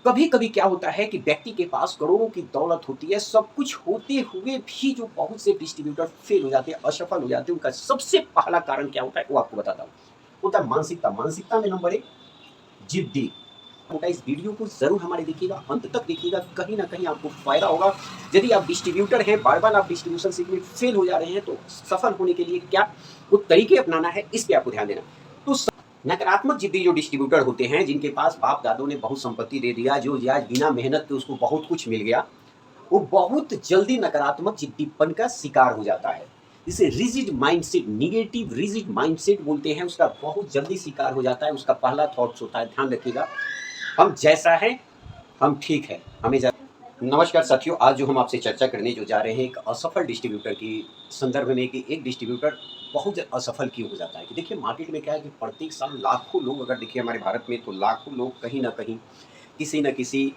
कभी कभी क्या होता है कि व्यक्ति के पास करोड़ों की दौलत होती है, सब कुछ होते हुए भी जो बहुत से डिस्ट्रीब्यूटर फेल हो जाते हैं, असफल हो जाते हैं, उनका सबसे पहला कारण क्या होता है वो आपको बताता हूँ। होता है मानसिकता। मानसिकता में नंबर एक, जिद्दी। मोटा इस वीडियो को जरूर हमारे देखिएगा, अंत तक देखिएगा, कहीं ना कहीं आपको फायदा होगा। यदि आप डिस्ट्रीब्यूटर हैं, बार बार आप डिस्ट्रीब्यूशन में फेल हो जा रहे हैं, तो सफल होने के लिए क्या कुछ तरीके अपनाना है, इस पे आपको ध्यान देना। तो नकारात्मक जिद्दी जो डिस्ट्रीब्यूटर होते हैं, जिनके पास बाप दादों ने बहुत संपत्ति दे दिया, जो आज बिना मेहनत के उसको बहुत कुछ मिल गया, वो बहुत जल्दी नकारात्मक जिद्दीपन का शिकार हो जाता है। इसे rigid mindset, negative rigid mindset बोलते हैं, उसका बहुत जल्दी शिकार हो जाता है। उसका पहला थॉट्स होता है, ध्यान रखिएगा, हम जैसा है हम ठीक है, हमें नमस्कार साथियों, आज जो हम आपसे चर्चा करने जो जा रहे हैं, एक असफल डिस्ट्रीब्यूटर की संदर्भ में कि एक डिस्ट्रीब्यूटर बहुत असफल क्यों हो जाता है। कि देखिए मार्केट में क्या है कि प्रत्येक साल लाखों लोग, अगर देखिए हमारे भारत में, तो लाखों लोग कहीं ना कहीं किसी न किसी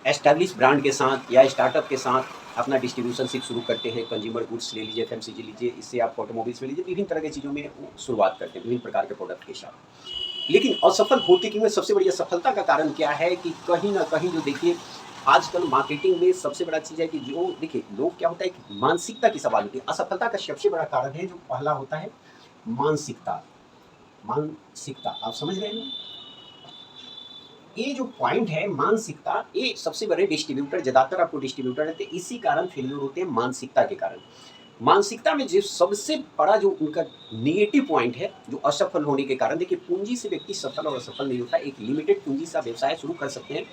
एस्टैब्लिश ब्रांड के साथ या स्टार्टअप के साथ अपना डिस्ट्रीब्यूशनशिप शुरू करते हैं। कंज्यूमर गुड्स ले लीजिए, एफएमसीजी लीजिए, इससे आप ऑटोमोबाइल्स में लीजिए, विभिन्न तरह की चीज़ों में वो शुरुआत करते हैं विभिन्न प्रकार के प्रोडक्ट के साथ। लेकिन असफल होते क्यों है? सबसे बड़ी असफलता का कारण क्या है कि कहीं ना कहीं जो देखिए आजकल मार्केटिंग में सबसे बड़ा चीज़ है कि जो देखिए लोग, क्या होता है कि मानसिकता की सवाल होती है। असफलता का सबसे बड़ा कारण है, जो पहला होता है मानसिकता। मानसिकता, आप समझ रहे हैं? ये जो पॉइंट है मानसिकता, ये सबसे बड़े डिस्ट्रीब्यूटर, ज्यादातर आपको डिस्ट्रीब्यूटर रहते हैं, इसी कारण फेलियर होते हैं, मानसिकता के कारण। मानसिकता में जो सबसे बड़ा जो उनका निगेटिव पॉइंट है, जो असफल होने के कारण, देखिए पूंजी से व्यक्ति सफल और असफल नहीं होता। एक लिमिटेड पूंजी से आप व्यवसाय शुरू कर सकते हैं।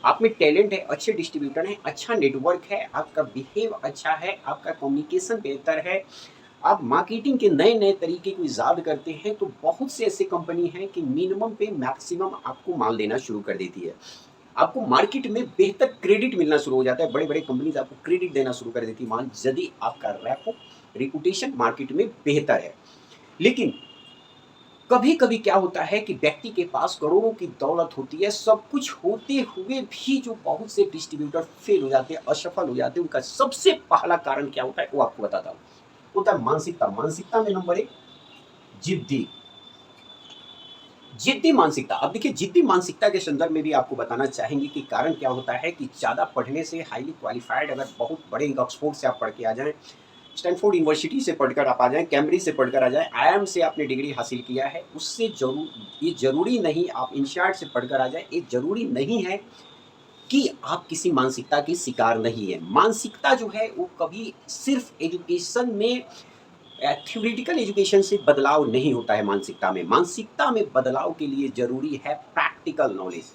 आप में टैलेंट है, अच्छे डिस्ट्रीब्यूटर हैं, अच्छा नेटवर्क है, आपका बिहेव अच्छा है, आपका कम्युनिकेशन बेहतर है, आप मार्केटिंग के नए नए तरीके को ईजाद करते हैं, तो बहुत से ऐसे कंपनी हैं कि मिनिमम पे मैक्सिमम आपको माल देना शुरू कर देती है। आपको मार्केट में बेहतर क्रेडिट मिलना शुरू हो जाता है। बड़े बड़े कंपनीज आपको क्रेडिट देना शुरू कर देती है मान, यदि आपका रैपो रिपुटेशन मार्केट में बेहतर है। लेकिन कभी कभी क्या होता है कि व्यक्ति के पास करोड़ों की दौलत होती है, सब कुछ होते हुए भी जो बहुत से डिस्ट्रीब्यूटर फेल हो जाते हैं, असफल हो जाते हैं, उनका सबसे पहला कारण क्या होता है वो आपको बताता हूँ। होता है मानसिकता। मानसिकता में नंबर एक, जिद्दी। जिद्दी मानसिकता। अब देखिए जिद्दी मानसिकता के संदर्भ में भी आपको बताना चाहेंगे कि कारण क्या होता है कि ज़्यादा पढ़ने से, हाईली क्वालिफाइड, अगर बहुत बड़े ऑक्सफोर्ड से आप पढ़ के आ जाएं, स्टैनफोर्ड यूनिवर्सिटी से पढ़कर आप आ जाएं, कैम्ब्रिज से पढ़कर आ जाएं, आईआईएम से आपने डिग्री हासिल किया है, उससे ये जरूरी नहीं, आप इंशार्ट से पढ़कर आ जाएं, ये जरूरी नहीं है कि आप किसी मानसिकता की शिकार नहीं है। मानसिकता जो है वो कभी सिर्फ एजुकेशन में, थ्योरेटिकल एजुकेशन से बदलाव नहीं होता है। मानसिकता में, मानसिकता में बदलाव के लिए जरूरी है प्रैक्टिकल नॉलेज।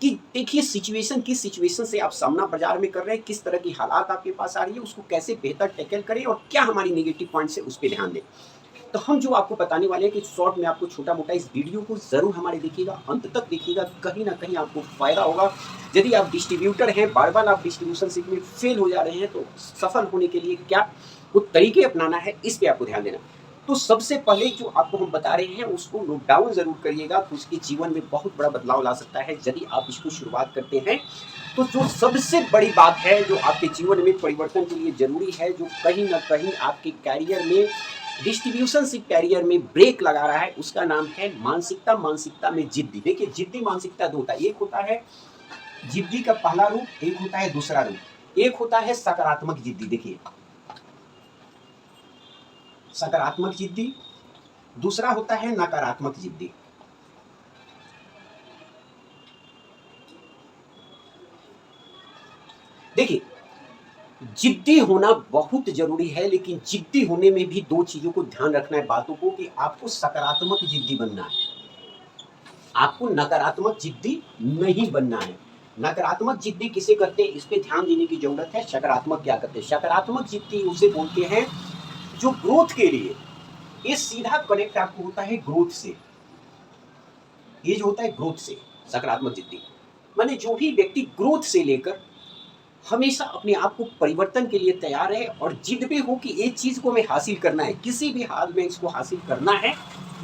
कि देखिए सिचुएशन, किस सिचुएशन से आप सामना बाजार में कर रहे हैं, किस तरह की हालात आपके पास आ रही है, उसको कैसे बेहतर टैकल करें और क्या हमारी नेगेटिव पॉइंट्स है उस पर ध्यान दें। तो हम जो आपको बताने वाले हैं कि शॉर्ट में आपको छोटा मोटा, इस वीडियो को जरूर हमारे देखिएगा, अंत तक देखिएगा, कहीं ना कहीं आपको फायदा होगा। यदि आप डिस्ट्रीब्यूटर हैं, बार बार आप डिस्ट्रीब्यूशन में फेल हो जा रहे हैं, तो सफल होने के लिए क्या कुछ तरीके अपनाना है, इस पे आपको ध्यान देना। तो सबसे पहले जो आपको हम बता रहे हैं उसको नोट डाउन जरूर करिएगा, तो उसके जीवन में बहुत बड़ा बदलाव ला सकता है यदि आप इसको शुरुआत करते हैं। तो जो सबसे बड़ी बात है, जो आपके जीवन में परिवर्तन के लिए जरूरी है, जो कहीं ना कहीं आपके कैरियर में, डिस्ट्रीब्यूशनशिप कैरियर में ब्रेक लगा रहा है, उसका नाम है मानसिकता। मानसिकता में जिद्दी। देखिए जिद्दी मानसिकता दो होता है, एक होता है जिद्दी का पहला रूप, एक होता है दूसरा रूप। एक होता है सकारात्मक जिद्दी, देखिए सकारात्मक जिद्दी, दूसरा होता है नकारात्मक जिद्दी। देखिए जिद्दी होना बहुत जरूरी है, लेकिन जिद्दी होने में भी दो चीजों को ध्यान रखना है, बातों को, कि आपको सकारात्मक जिद्दी बनना है, आपको नकारात्मक जिद्दी नहीं बनना है। नकारात्मक जिद्दी किसे करते हैं, इस पे ध्यान देने की जरूरत है। सकारात्मक क्या करते हैं? सकारात्मक जिद्दी उसे बोलते हैं जो ग्रोथ के लिए, ये सीधा कनेक्ट आपको होता है ग्रोथ से। ये जो होता है ग्रोथ से, सकारात्मक जिद्दी माने जो भी व्यक्ति ग्रोथ से लेकर हमेशा अपने आप को परिवर्तन के लिए तैयार है और जिद पे हो कि एक चीज को हमें हासिल करना है, किसी भी हाल में इसको हासिल करना है,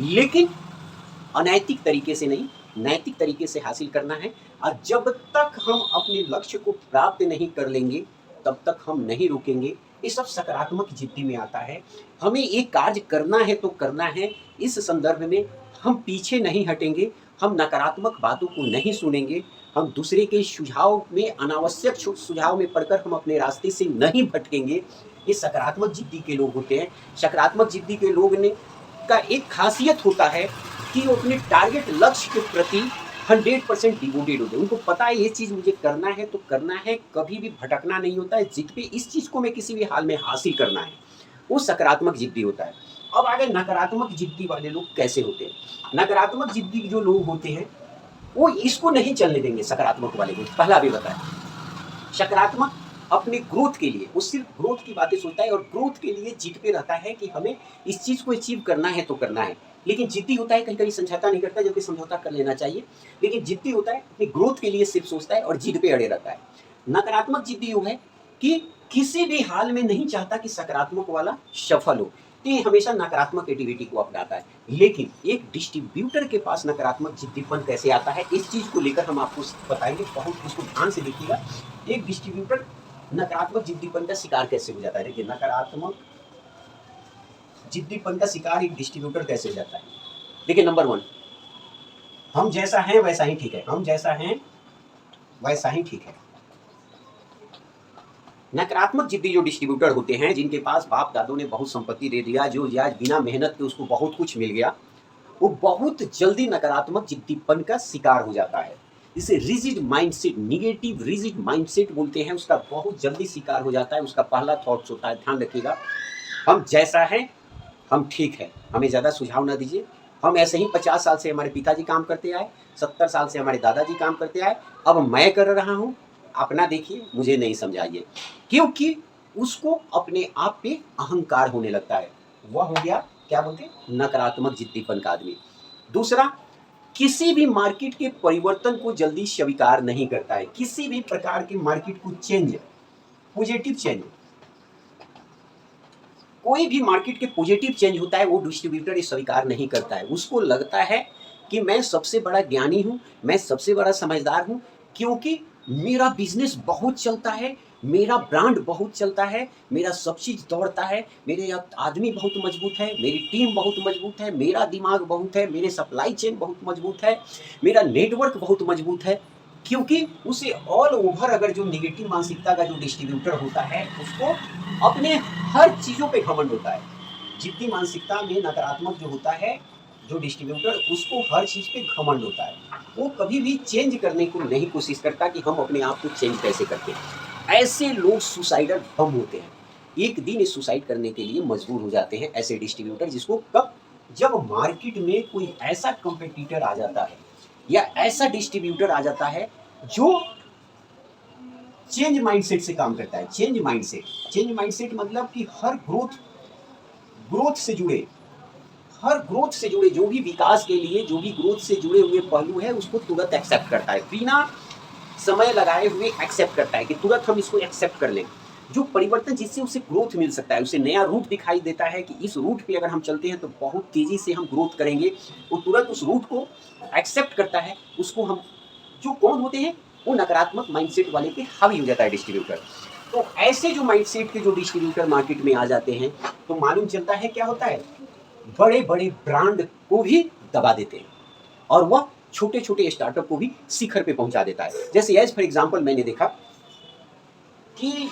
लेकिन अनैतिक तरीके से नहीं, नैतिक तरीके से हासिल करना है। और जब तक हम अपने लक्ष्य को प्राप्त नहीं कर लेंगे, तब तक हम नहीं रुकेंगे। ये सब सकारात्मक जिद्दी में आता है। हमें एक कार्य करना है तो करना है, इस संदर्भ में हम पीछे नहीं हटेंगे, हम नकारात्मक बातों को नहीं सुनेंगे, हम दूसरे के सुझाव में, अनावश्यक सुझाव में पढ़कर हम अपने रास्ते से नहीं भटकेंगे। ये सकारात्मक जिद्दी के लोग होते हैं। सकारात्मक जिद्दी के लोग ने का एक खासियत होता है कि वो अपने टारगेट लक्ष्य के प्रति 100% डिवोटेड होते हैं। उनको पता है ये चीज़ मुझे करना है तो करना है, कभी भी भटकना नहीं होता है, जिद पे इस चीज़ को मैं किसी भी हाल में हासिल करना है, वो सकारात्मक जिद्दी होता है। अब आगे नकारात्मक जिद्दी वाले लोग कैसे होते हैं। नकारात्मक जिद्दी जो लोग होते हैं वो इसको नहीं चलने देंगे सकारात्मक वाले को। पहला भी बताया, सकारात्मक अपने ग्रोथ के लिए, वो सिर्फ ग्रोथ की बातें सोचता है और ग्रोथ के लिए जिद पे रहता है कि हमें इस चीज़ को अचीव करना है तो करना है। लेकिन जिद्दी होता है, कहीं कहीं समझौता नहीं करता, जबकि समझौता कर लेना चाहिए। लेकिन जिद्दी होता है अपनी ग्रोथ के लिए सिर्फ सोचता है और जिद पे अड़े रहता है। नकारात्मक जिद्दी वो है कि किसी भी हाल में नहीं चाहता कि सकारात्मक वाला सफल हो, तो ये हमेशा नकारात्मक एक्टिविटी को अपनाता है। लेकिन एक डिस्ट्रीब्यूटर के पास नकारात्मक जिद्दीपन कैसे आता है, इस चीज़ को लेकर हम आपको बताएंगे। बहुत इसको ध्यान से देखिएगा। एक डिस्ट्रीब्यूटर नकारात्मक जिद्दीपन का शिकार कैसे हो जाता है। देखिए, नकारात्मक जिद्दीपन का शिकार एक डिस्ट्रीब्यूटर कैसे हो जाता है। देखिए, नंबर 1, हम जैसा हैं वैसा ही ठीक है। हम जैसा हैं वैसा ही ठीक है। नकारात्मक जिद्दी जो डिस्ट्रीब्यूटर होते हैं, जिनके पास बाप दादों ने बहुत संपत्ति दे दिया, जो आज बिना मेहनत के उसको बहुत कुछ मिल गया, वो बहुत जल्दी नकारात्मक जिद्दीपन का शिकार हो जाता है। इसे rigid mindset, negative rigid mindset बोलते हैं। उसका बहुत जल्दी शिकार हो जाता है। उसका पहला थॉट्स होता है, ध्यान रखिएगा, हम जैसा हैं हम ठीक है, हमें ज़्यादा सुझाव ना दीजिए। हम ऐसे ही 50 साल से हमारे पिताजी काम करते आए, 70 साल से हमारे दादाजी काम करते आए, अब मैं कर रहा हूँ, अपना देखिए, मुझे नहीं समझाइए। क्योंकि उसको अपने आप पे अहंकार होने लगता है। वह हो गया, क्या बोलते हैं, नकारात्मक जिद्दीपन का आदमी। दूसरा, किसी भी मार्केट के परिवर्तन को जल्दी स्वीकार नहीं करता है। किसी भी प्रकार के मार्केट को चेंज, पॉजिटिव चेंज, कोई भी मार्केट के पॉजिटिव चेंज होता है वो डिस्ट्रीब्यूटर स्वीकार नहीं करता है। उसको लगता है कि मैं सबसे बड़ा ज्ञानी हूँ, मैं सबसे बड़ा समझदार हूँ, क्योंकि मेरा बिजनेस बहुत चलता है, मेरा ब्रांड बहुत चलता है, मेरा सब चीज़ दौड़ता है, मेरे आदमी बहुत मजबूत है, मेरी टीम बहुत मजबूत है, मेरा दिमाग बहुत है, मेरे सप्लाई चेन बहुत मजबूत है, मेरा नेटवर्क बहुत मजबूत है। क्योंकि उसे ऑल ओवर, अगर जो निगेटिव मानसिकता का जो डिस्ट्रीब्यूटर होता है, उसको अपने हर चीज़ों पे घमंड होता है। जिद्दी मानसिकता में नकारात्मक जो होता है, जो डिस्ट्रीब्यूटर, उसको हर चीज़ पे घमंड होता है। वो कभी भी चेंज करने को नहीं कोशिश करता कि हम अपने आप को चेंज कैसे करते हैं। ऐसे लोग सुसाइडल बम होते हैं। एक दिन इस सुसाइड करने के लिए मजबूर हो जाते हैं ऐसे डिस्ट्रीब्यूटर, जिसको कब, जब मार्केट में कोई ऐसा कंपटीटर आ जाता है या ऐसा डिस्ट्रीब्यूटर आ जाता है जो चेंज माइंडसेट से काम करता है। चेंज माइंडसेट मतलब कि हर ग्रोथ से जुड़े, जो भी विकास के लिए, जो भी ग्रोथ से जुड़े हुए पहलू है, उसको तुरंत एक्सेप्ट करता है, बिना समय लगाए हुए एक्सेप्ट करता है कि तुरंत हम इसको एक्सेप्ट कर लें। जो परिवर्तन जिससे उसे ग्रोथ मिल सकता है, उसे नया रूट दिखाई देता है कि इस रूट पे अगर हम चलते हैं तो बहुत तेज़ी से हम ग्रोथ करेंगे, वो तुरंत उस रूट को एक्सेप्ट करता है। उसको हम, जो कौन होते हैं, वो नकारात्मक माइंडसेट वाले पे हावी हो जाता है डिस्ट्रीब्यूटर। तो ऐसे जो माइंडसेट के जो डिस्ट्रीब्यूटर मार्केट में आ जाते हैं, तो मालूम चलता है क्या होता है, बड़े बड़े ब्रांड को भी दबा देते हैं और वह छोटे छोटे स्टार्टअप को भी शिखर पे पहुंचा देता है। जैसे एज फॉर एग्जांपल मैंने देखा कि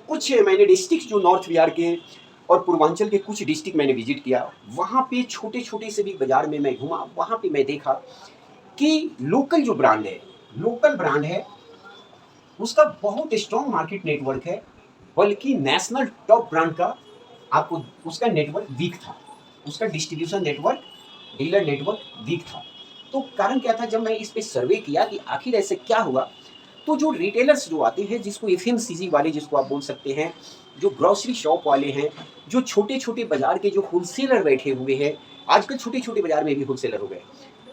कुछ मैंने डिस्ट्रिक्ट जो नॉर्थ बिहार के और पूर्वांचल के कुछ डिस्ट्रिक्ट मैंने विजिट किया, वहाँ पे छोटे छोटे से भी बाजार में मैं घूमा, वहाँ पे मैं देखा कि लोकल जो ब्रांड है, लोकल ब्रांड है, उसका बहुत स्ट्रॉन्ग मार्केट नेटवर्क है, बल्कि नेशनल टॉप ब्रांड का आपको उसका नेटवर्क वीक था, उसका distribution network, dealer network weak था। तो कारण क्या था, जब मैं इस पे सर्वे किया कि आखिर ऐसे क्या हुआ, तो जो रिटेलर्स जो आते हैं, जिसको एफएमसीजी वाले जिसको आप बोल सकते हैं, जो ग्रोसरी शॉप वाले हैं, जो छोटे छोटे बाजार के जो होलसेलर बैठे हुए हैं, आजकल छोटे छोटे बाजार में भी होलसेलर हो गए,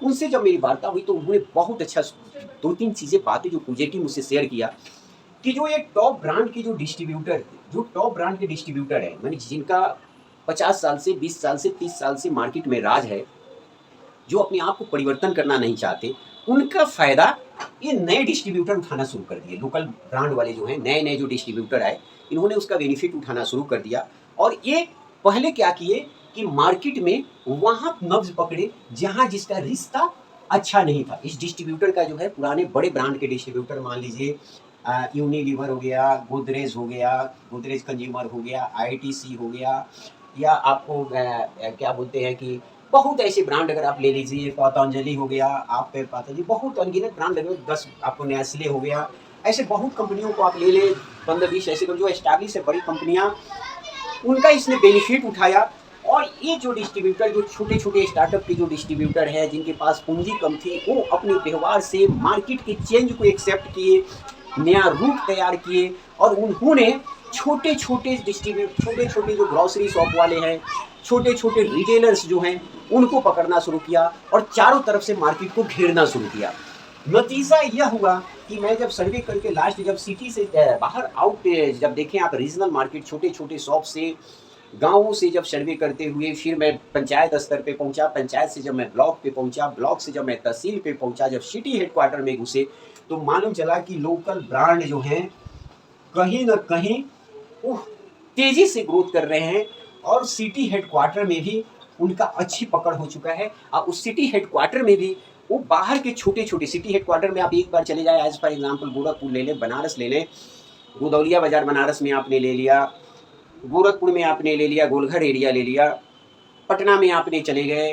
उनसे जब मेरी वार्ता हुई तो उन्होंने बहुत अच्छा 2-3 चीज़ें बातें जो पॉजिटिव मुझसे शेयर किया कि जो ये टॉप ब्रांड के जो डिस्ट्रीब्यूटर, जो टॉप ब्रांड के डिस्ट्रीब्यूटर है, मैंने जिनका 50 साल से 20 साल से 30 साल से मार्केट में राज है, जो अपने आप को परिवर्तन करना नहीं चाहते, उनका फ़ायदा ये नए डिस्ट्रीब्यूटर उठाना शुरू कर दिए। लोकल ब्रांड वाले जो हैं, नए नए जो डिस्ट्रीब्यूटर आए, इन्होंने उसका बेनिफिट उठाना शुरू कर दिया। और ये पहले क्या किए कि मार्केट में वहाँ नब्ज पकड़े जहाँ जिसका रिश्ता अच्छा नहीं था। इस डिस्ट्रीब्यूटर का जो है पुराने बड़े ब्रांड के डिस्ट्रीब्यूटर मान लीजिए यूनिलीवर हो गया, गोदरेज हो गया, गोदरेज कंज्यूमर हो गया, आईटीसी हो गया, या आपको क्या बोलते हैं कि बहुत ऐसे ब्रांड अगर आप ले लीजिए, पतंजलि हो गया, आप पे पतंजलि बहुत अनगिनत ब्रांड लगे, 10 आपको नेस्ले हो गया, ऐसे बहुत कंपनियों को आप ले लें, 15-20 ऐसे जो एस्टैब्लिश है बड़ी कंपनियां, उनका इसने बेनिफिट उठाया। और ये जो डिस्ट्रीब्यूटर, जो छोटे छोटे स्टार्टअप के जो डिस्ट्रीब्यूटर हैं जिनके पास पूंजी कम थी, वो अपने व्यवहार से मार्केट के चेंज को एक्सेप्ट किए, नया रूट तैयार किए, और उन्होंने छोटे छोटे छोटे छोटे जो ग्रॉसरी शॉप वाले हैं, छोटे छोटे रिटेलर्स जो हैं, उनको पकड़ना शुरू किया और चारों तरफ से मार्केट को घेरना शुरू किया। नतीजा यह हुआ कि मैं जब सर्वे करके लास्ट जब सिटी से बाहर आउट जब देखें आप रीजनल मार्केट, छोटे छोटे शॉप से, गाँवों से जब सर्वे करते हुए, फिर मैं पंचायत स्तर पे पहुंचा, पंचायत से जब मैं ब्लॉक पे पहुंचा, ब्लॉक से जब मैं तहसील पे पहुंचा, जब सिटी हेडक्वार्टर में घुसे, तो मालूम चला कि लोकल ब्रांड जो हैं कहीं ना कहीं वो तेजी से ग्रोथ कर रहे हैं, और सिटी हेडक्वार्टर में भी उनका अच्छी पकड़ हो चुका है। और उस सिटी हेडक्वार्टर में भी वो बाहर के छोटे छोटे, सिटी हेडक्वार्टर में आप एक बार चले जाए, एज फॉर एग्जाम्पल गोरखपुर ले लें, बनारस ले लें, गोदौलिया बाजार बनारस में आपने ले लिया, गोरखपुर में आपने ले लिया, गोलघर एरिया ले लिया, पटना में आपने चले गए,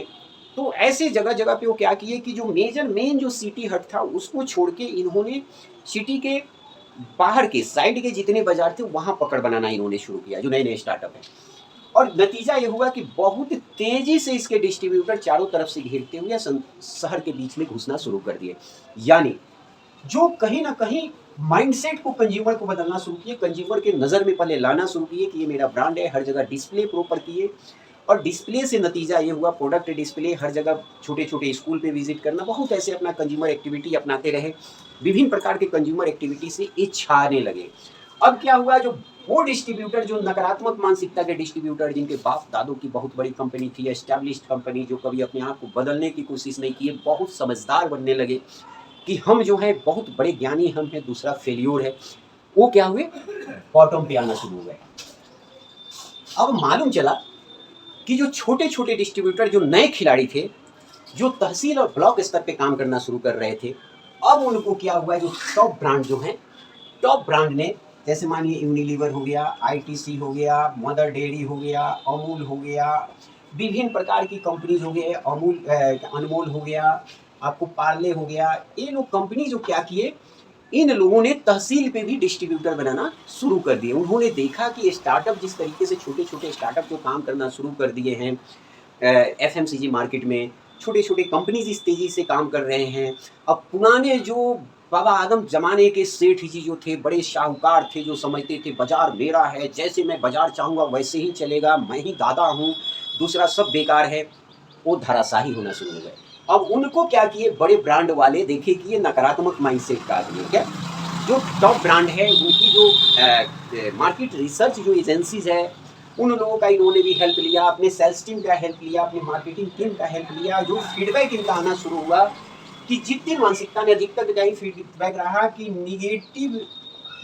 तो ऐसे जगह जगह पे वो क्या किए कि जो मेन जो सिटी हट था उसको छोड़ के इन्होंने सिटी के बाहर के साइड के जितने बाजार थे वहां पकड़ बनाना इन्होंने शुरू किया, जो नए नए स्टार्टअप है। और नतीजा ये हुआ कि बहुत तेजी से इसके डिस्ट्रीब्यूटर चारों तरफ से घेरते हुए शहर के बीच में घुसना शुरू कर दिए। यानी जो कहीं ना कहीं माइंडसेट को कंज्यूमर को बदलना शुरू किए, कंज्यूमर के नज़र में पहले लाना शुरू किए कि ये मेरा ब्रांड है, हर जगह डिस्प्ले प्रॉपर किए, और डिस्प्ले से नतीजा ये हुआ, प्रोडक्ट डिस्प्ले हर जगह, छोटे छोटे स्कूल पे विजिट करना, बहुत ऐसे अपना कंज्यूमर एक्टिविटी अपनाते रहे, विभिन्न प्रकार के कंज्यूमर एक्टिविटी से ये छाने लगे। अब क्या हुआ, जो वो डिस्ट्रीब्यूटर जो नकारात्मक मानसिकता के डिस्ट्रीब्यूटर, जिनके बाप दादों की बहुत बड़ी कंपनी थी, एस्टैब्लिश्ड कंपनी, जो कभी अपने आप को बदलने की कोशिश नहीं की, बहुत समझदार बनने लगे कि हम जो है बहुत बड़े ज्ञानी हम हैं, दूसरा फेल्योर है, वो क्या हुए, बॉटम पे आना शुरू हो गए। अब मालूम चला कि जो छोटे छोटे डिस्ट्रीब्यूटर, जो नए खिलाड़ी थे, जो तहसील और ब्लॉक स्तर पे काम करना शुरू कर रहे थे, अब उनको क्या हुआ, जो टॉप ब्रांड जो हैं, टॉप ब्रांड ने, जैसे मानिए यूनिलीवर हो गया, आईटीसी हो गया, मदर डेयरी हो गया, अमूल हो गया, विभिन्न प्रकार की कंपनीज हो गए, अनमोल हो गया, आपको पार्ले हो गया, ये लोग कंपनी जो क्या किए, इन लोगों ने तहसील पे भी डिस्ट्रीब्यूटर बनाना शुरू कर दिए। उन्होंने देखा कि स्टार्टअप जिस तरीके से, छोटे छोटे स्टार्टअप जो काम करना शुरू कर दिए हैं एफएमसीजी मार्केट में, छोटे छोटे कंपनीज इस तेजी से काम कर रहे हैं। अब पुराने जो बाबा आदम जमाने के सेठ जी जो थे, बड़े शाहूकार थे, जो समझते थे बाजार मेरा है, जैसे मैं बाजार चाहूँगा वैसे ही चलेगा, मैं ही दादा हूँ, दूसरा सब बेकार है, वो धराशाही होना शुरू हो गए। अब उनको क्या किए, बड़े ब्रांड वाले देखे कि ये नकारात्मक माइंडसेट का आदमी है, क्या जो टॉप ब्रांड है, उनकी जो मार्केट रिसर्च जो एजेंसीज है, उन लोगों का इन्होंने भी हेल्प लिया, अपने सेल्स टीम का हेल्प लिया, अपनी मार्केटिंग टीम का हेल्प लिया। जो फीडबैक इनका आना शुरू हुआ कि जितनी मानसिकता ने अधिकतर यही फीडबैक रहा कि निगेटिव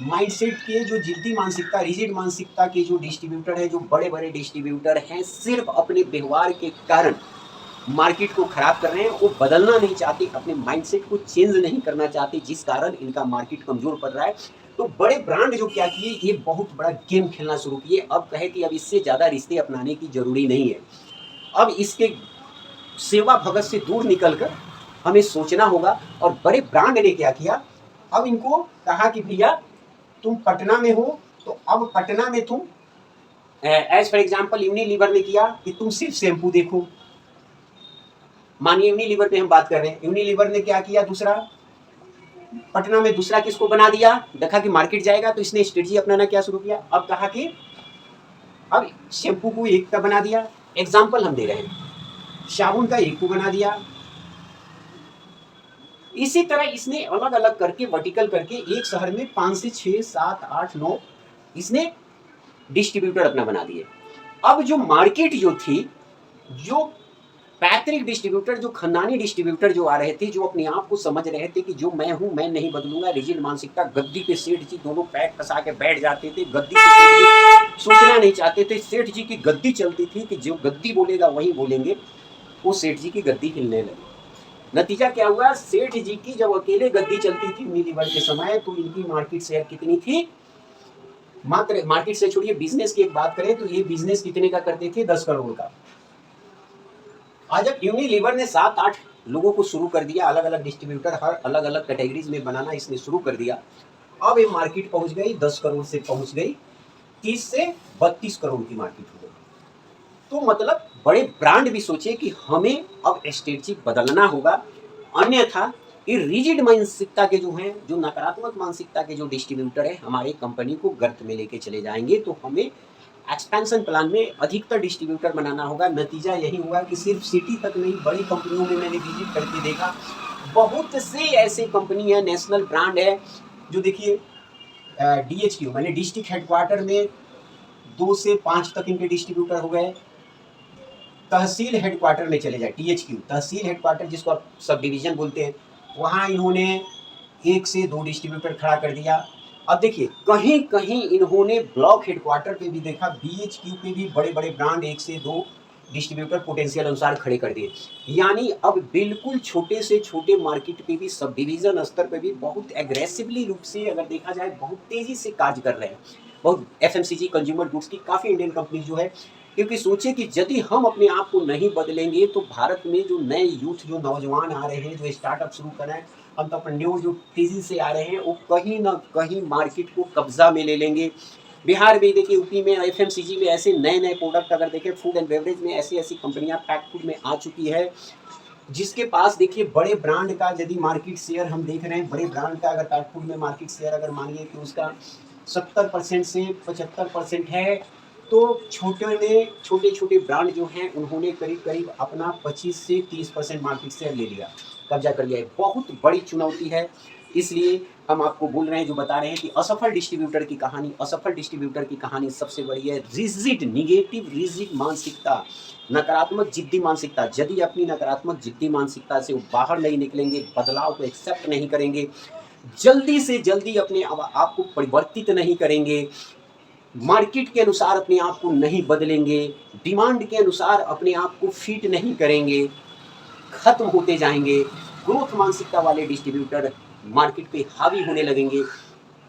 माइंडसेट के, जो जिद्दी मानसिकता, रिजिड मानसिकता के जो डिस्ट्रीब्यूटर है, जो बड़े बड़े डिस्ट्रीब्यूटर हैं, सिर्फ अपने व्यवहार के कारण मार्केट को खराब कर रहे हैं, वो बदलना नहीं चाहते, अपने माइंडसेट को चेंज नहीं करना चाहते, जिस कारण इनका मार्केट कमजोर पड़ रहा है। तो बड़े ब्रांड जो क्या किए, ये बहुत बड़ा गेम खेलना शुरू किए। अब कहे कि अब इससे ज़्यादा रिश्ते अपनाने की जरूरी नहीं है, अब इसके सेवा भगत से दूर निकलकर हमें सोचना होगा। और बड़े ब्रांड ने क्या किया, अब इनको कहा कि भैया तुम पटना में हो, तो अब पटना में तुम एज फॉर एग्जाम्पल यूनिलीवर ने किया कि तुम सिर्फ शैम्पू देखो। मानिए यूनिलीवर पे हम बात कर रहे हैं, यूनिलीवर ने क्या किया, दूसरा पटना में दूसरा किसको बना दिया, देखा कि मार्केट जाएगा तो इसने स्ट्रेटजी अपनाना क्या शुरू किया, अब कहा कि अब शैम्पू को एक का बना दिया, एग्जाम्पल हम दे रहे हैं, साबुन का एक को बना दिया। इसी तरह इसने अलग अलग करके, वर्टिकल करके, एक शहर में 5 से 6, 7, 8, 9 इसने डिस्ट्रीब्यूटर अपना बना दिए। अब जो मार्केट जो थी, जो पैतृक डिस्ट्रीब्यूटर, जो खानदानी डिस्ट्रीब्यूटर जो आ रहे थे, जो अपने आप को समझ रहे थे कि जो मैं हूं मैं नहीं बदलूंगा, रिजिड मानसिकता, गद्दी पे सेठ जी दोनों पैर फंसा के बैठ जाते थे, गद्दी पे सेठ जी सोचना नहीं चाहते थे, सेठ जी की गद्दी चलती थी कि जो गद्दी बोलेगा वही बोलेंगे, वो सेठ जी की गद्दी हिलने लगी। नतीजा क्या हुआ, सेठ जी की जब अकेले गद्दी चलती थी यूनिलीवर के समय तो इनकी मार्केट शेयर कितनी थी, मात्र मार्केट से छोड़िए बिजनेस की एक बात करें तो ये बिजनेस कितने का करते थे, 10 करोड़ का। आज जब यूनिलीवर ने 7-8 लोगों को शुरू कर दिया, अलग अलग डिस्ट्रीब्यूटर हर अलग अलग कैटेगरीज में बनाना इसने शुरू कर दिया, अब ये मार्केट पहुंच गई 10 करोड़ से पहुंच गई 30 से 32 करोड़ की मार्केट हो गई। तो मतलब बड़े ब्रांड भी सोचे कि हमें अब स्ट्रेटजी बदलना होगा, अन्यथा ये रिजिड मानसिकता के जो हैं, जो नकारात्मक मानसिकता के जो डिस्ट्रीब्यूटर है हमारे कंपनी को गर्त में लेके चले जाएंगे। तो हमें एक्सपेंशन प्लान में अधिकतर डिस्ट्रीब्यूटर बनाना होगा। नतीजा यही हुआ कि सिर्फ सिटी तक नहीं, बड़ी कंपनियों में मैंने विजिट करके देखा, बहुत से ऐसे कंपनी है, नेशनल ब्रांड है, जो देखिए DHQ मैंने डिस्ट्रिक्ट हेडक्वार्टर में 2 से 5 तक इनके डिस्ट्रीब्यूटर हो गए। तहसील हेडक्वार्टर में चले जाए, THQ तहसील हेडक्वार्टर जिसको आप सब डिवीजन बोलते हैं, वहाँ इन्होंने 1 से 2 डिस्ट्रीब्यूटर खड़ा कर दिया। अब देखिए कहीं कहीं इन्होंने ब्लॉक हेडक्वार्टर पे भी देखा, BHQ पे भी बड़े बड़े ब्रांड 1 से 2 डिस्ट्रीब्यूटर पोटेंशियल अनुसार खड़े कर दिए। यानी अब बिल्कुल छोटे से छोटे मार्केट पे भी, सब डिवीजन स्तर पे भी बहुत एग्रेसिवली रूप से अगर देखा जाए बहुत तेजी से कार्य कर रहे हैं। बहुत FMCG कंज्यूमर गुड्स की काफ़ी इंडियन कंपनी जो है, क्योंकि सोचिए कि यदि हम अपने आप को नहीं बदलेंगे तो भारत में जो नए यूथ, जो नौजवान आ रहे हैं, जो स्टार्टअप शुरू कर रहे हैं, एंटरप्रेन्योर जो तेजी से आ रहे हैं, वो कहीं ना कहीं मार्केट को कब्जा में ले लेंगे। बिहार में देखिए, यूपी में FMCG में ऐसे नए नए प्रोडक्ट अगर देखें, फूड एंड बेवरेज में ऐसी ऐसी कंपनियां पैक फूड में आ चुकी है, जिसके पास देखिए बड़े ब्रांड का यदि मार्केट शेयर हम देख रहे हैं, बड़े ब्रांड का अगर पैक फूड में मार्केट शेयर अगर मानिए कि उसका 70% से 75% है, तो छोटे छोटे ब्रांड जो हैं उन्होंने करीब करीब अपना 25 से 30% मार्केट शेयर ले लिया, कब्जा कर लिया है। बहुत बड़ी चुनौती है, इसलिए हम आपको बोल रहे हैं, जो बता रहे हैं कि असफल डिस्ट्रीब्यूटर की कहानी सबसे बड़ी है रिजिड, निगेटिव रिजिड मानसिकता, नकारात्मक जिद्दी मानसिकता। यदि अपनी नकारात्मक जिद्दी मानसिकता से वो बाहर नहीं निकलेंगे, बदलाव को एक्सेप्ट नहीं करेंगे, जल्दी से जल्दी अपने आप को परिवर्तित नहीं करेंगे, मार्केट के अनुसार अपने आप को नहीं बदलेंगे, डिमांड के अनुसार अपने आप को फिट नहीं करेंगे, खत्म होते जाएंगे। ग्रोथ मानसिकता वाले डिस्ट्रीब्यूटर मार्केट पे हावी होने लगेंगे।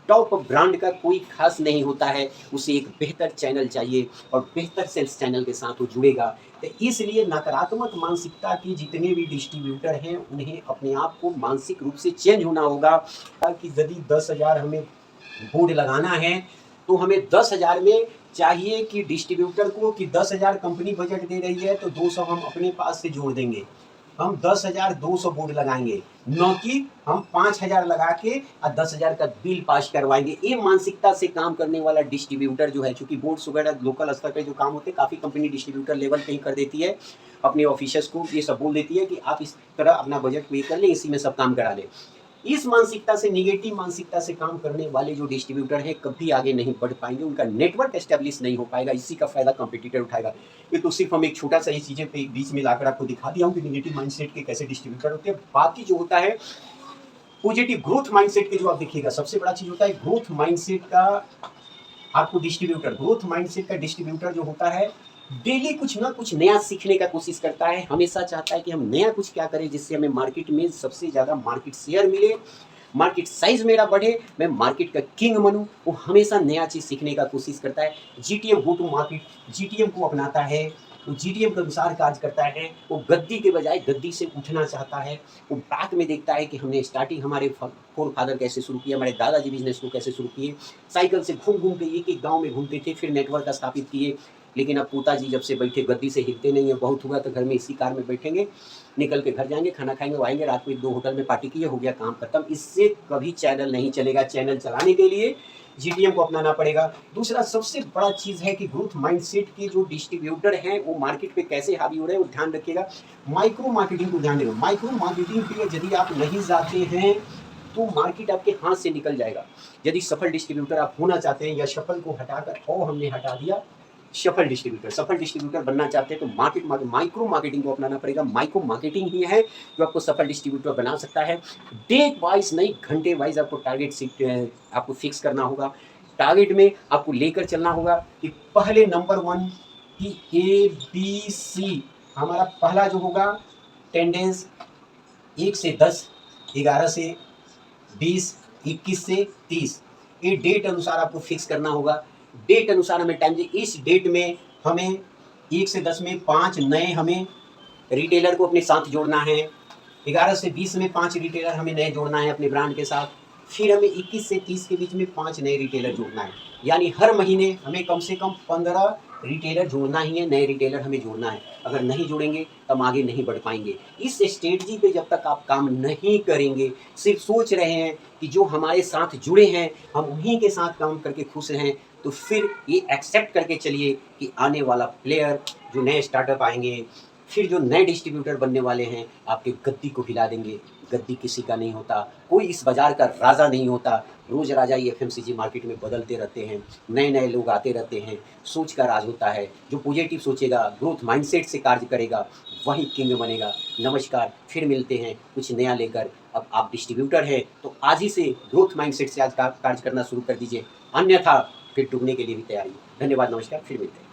टॉप ब्रांड का कोई खास नहीं होता है, उसे एक बेहतर चैनल चाहिए और बेहतर सेल्स चैनल के साथ वो जुड़ेगा। तो इसलिए नकारात्मक मानसिकता की जितने भी डिस्ट्रीब्यूटर हैं उन्हें अपने आप को मानसिक रूप से चेंज होना होगा कि यदि 10,000 हमें बोर्ड लगाना है तो हमें 10,000 में चाहिए कि डिस्ट्रीब्यूटर को कि 10,000 कंपनी बजट दे रही है तो 200 हम अपने पास से जोड़ देंगे, हम 10,200 बोर्ड लगाएंगे, न कि हम 5,000 लगा के और 10,000 का बिल पास करवाएंगे। ये मानसिकता से काम करने वाला डिस्ट्रीब्यूटर जो है, चूंकि बोर्ड्स वगैरह लोकल स्तर पे जो काम होते हैं, काफ़ी कंपनी डिस्ट्रीब्यूटर लेवल पे ही कर देती है, अपने ऑफिसर्स को ये सब बोल देती है कि आप इस तरह अपना बजट पे कर लें, इसी में सब काम करा लें। इस मानसिकता से, निगेटिव मानसिकता से काम करने वाले जो डिस्ट्रीब्यूटर हैं कभी आगे नहीं बढ़ पाएंगे, उनका नेटवर्क एस्टेब्लिश नहीं हो पाएगा, इसी का फायदा कंपटीटर उठाएगा। ये तो सिर्फ हम एक छोटा सा ये चीज़ें पे बीच में लाकर आपको दिखा दिया हूँ कि निगेटिव माइंडसेट के कैसे डिस्ट्रीब्यूटर होते हैं। बाकी जो होता है पॉजिटिव ग्रोथ माइंडसेट के, जो आप देखिएगा सबसे बड़ा चीज होता है ग्रोथ माइंडसेट का। आपको डिस्ट्रीब्यूटर, ग्रोथ माइंडसेट का डिस्ट्रीब्यूटर जो होता है डेली कुछ ना कुछ नया सीखने का कोशिश करता है, हमेशा चाहता है कि हम नया कुछ क्या करें जिससे हमें मार्केट में सबसे ज़्यादा मार्केट शेयर मिले, मार्केट साइज मेरा बढ़े, मैं मार्केट का किंग बनूं। वो हमेशा नया चीज़ सीखने का कोशिश करता है। GTM go to market, GTM को अपनाता है, वो GTM के अनुसार कार्य करता है। वो गद्दी के बजाय गद्दी से उठना चाहता है। वो बैक में देखता है कि हमने स्टार्टिंग हमारे फोर फादर कैसे शुरू किया, हमारे दादाजी बिजनेस को कैसे शुरू किए, साइकिल से घूम घूम के एक एक गाँव में घूमते थे, फिर नेटवर्क स्थापित किए। लेकिन अब पोताजी जब से बैठे गद्दी से हिलते नहीं है, बहुत हुआ तो घर में इसी कार में बैठेंगे, निकल के घर जाएंगे, खाना खाएंगे, आएंगे, रात को 1-2 होटल में पार्टी किए, हो गया काम खत्म। इससे कभी चैनल नहीं चलेगा। चैनल चलाने के लिए GTM को अपनाना पड़ेगा। दूसरा सबसे बड़ा चीज़ है कि ग्रोथ माइंडसेट के जो डिस्ट्रीब्यूटर हैं वो मार्केट पे कैसे हावी हो रहे हैं, वो ध्यान रखिएगा। माइक्रो मार्केटिंग को ध्यान देगा। माइक्रो मार्केटिंग पे यदि आप नहीं जाते हैं तो मार्केट आपके हाथ से निकल जाएगा। यदि सफल डिस्ट्रीब्यूटर आप होना चाहते हैं, या सफल को हटाकर और हमने हटा दिया सफल डिस्ट्रीब्यूटर बनना चाहते हैं तो माइक्रो मार्केटिंग को अपनाना पड़ेगा। माइक्रो मार्केटिंग ही है जो आपको सफल डिस्ट्रीब्यूटर बना सकता है। डे वाइज नहीं, घंटे वाइज आपको टारगेट आपको फिक्स करना होगा। टारगेट में आपको लेकर चलना होगा कि पहले नंबर 1 की ABC हमारा पहला जो होगा टेंडेंस, 1 से 10, 11 से 20, 21 से 30, ये डेट अनुसार आपको फिक्स करना होगा। डेट अनुसार हमें टाइम दे, इस डेट में हमें 1 से 10 में 5 नए हमें रिटेलर को अपने साथ जोड़ना है। 11 से 20 में 5 रिटेलर हमें नए जोड़ना है अपने ब्रांड के साथ। फिर हमें 21 से 30 के बीच में 5 नए रिटेलर जोड़ना है। यानी हर महीने हमें कम से कम 15 रिटेलर जोड़ना ही है, नए रिटेलर हमें जोड़ना है। अगर नहीं जोड़ेंगे तो हम आगे नहीं बढ़ पाएंगे। इस स्ट्रेटजी पे जब तक आप काम नहीं करेंगे, सिर्फ सोच रहे हैं कि जो हमारे साथ जुड़े हैं हम उन्हीं के साथ काम करके खुश हैं, तो फिर ये एक्सेप्ट करके चलिए कि आने वाला प्लेयर, जो नए स्टार्टअप आएंगे, फिर जो नए डिस्ट्रीब्यूटर बनने वाले हैं, आपके गद्दी को हिला देंगे। गद्दी किसी का नहीं होता, कोई इस बाज़ार का राजा नहीं होता। रोज़ राजा ही एफएमसीजी मार्केट में बदलते रहते हैं, नए नए लोग आते रहते हैं। सोच का राज होता है, जो पॉजिटिव सोचेगा, ग्रोथ माइंडसेट से कार्य करेगा, वही किंग बनेगा। नमस्कार, फिर मिलते हैं कुछ नया लेकर। अब आप डिस्ट्रीब्यूटर हैं तो आज ही से ग्रोथ माइंडसेट से आज कार्य करना शुरू कर दीजिए, अन्यथा फिर डूबने के लिए भी तैयारी है। धन्यवाद, नमस्कार, फिर मिलते हैं।